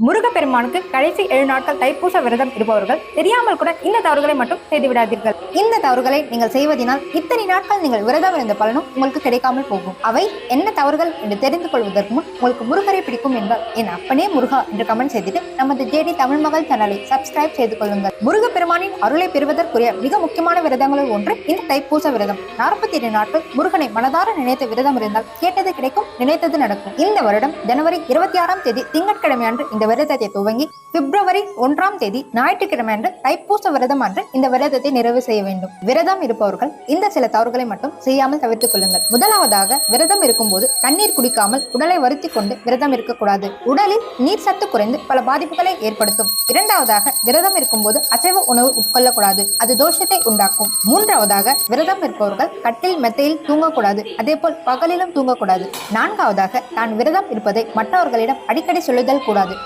முருகப்பெருமானுக்கு கடைசி 7 நாட்கள் தைப்பூச விரதம் இருப்பவர்கள் தெரியாமல் கூட இந்த தவறுகளை மட்டும் செய்து விடாதீர்கள். இந்த தவறுகளை நீங்கள் செய்வதனால் இத்தனை நாட்கள் நீங்கள் விரதம் இருந்த பலனும் உங்களுக்கு கிடைக்காமல் போகும். அவை என்ன தவறுகள் என்று தெரிந்து கொள்வதற்கு முன் உங்களுக்கு முருகரை பிடிக்கும் என்றால் என் அப்பனே முருகா என்று கமெண்ட் செய்துட்டு நமது ஜேடி தமிழ் மகள் சேனலை சப்ஸ்கிரைப் செய்து கொள்ளுங்கள். முருகப்பெருமானின் அருளை பெறுவதற்குரிய மிக முக்கியமான விரதங்களில் ஒன்று இந்த தைப்பூச விரதம். 42 நாட்கள் முருகனை மனதார நினைத்த விரதம் இருந்தால் கேட்டது கிடைக்கும், நினைத்தது நடக்கும். இந்த வருடம் ஜனவரி 26ஆம் தேதி திங்கட்கிழமை அன்று இந்த விரதத்தை துவங்கி பிப்ரவரி 1ஆம் தேதி ஞாயிற்றுக்கிழமை அன்று தைப்பூச விரதம் அன்று இந்த விரதத்தை நிறைவு செய்ய வேண்டும். விரதம் இருப்பவர்கள் இந்த சில தவறுகளை மட்டும் செய்யாமல் தவிர்த்துக் கொள்ளுங்கள். முதலாவதாக, விரதம் இருக்கும்போது தண்ணீர் குடிக்காமல் உடலை வருத்தி கொண்டு விரதம் இருக்கக்கூடாது. உடலில் நீர் சத்து குறைந்து பல பாதிப்புகளை ஏற்படுத்தும். இரண்டாவதாக, விரதம் இருக்கும்போது அசைவ உணவு உட்கொள்ளக்கூடாது, அது தோஷத்தை உண்டாக்கும். மூன்றாவதாக, விரதம் இருப்பவர்கள் கட்டில் மெத்தையில் தூங்கக்கூடாது, அதே போல் பகலிலும் தூங்கக்கூடாது. நான்காவதாக, தான் விரதம் இருப்பதை மற்றவர்களிடம் அடிக்கடி சொல்லுதல் கூடாது.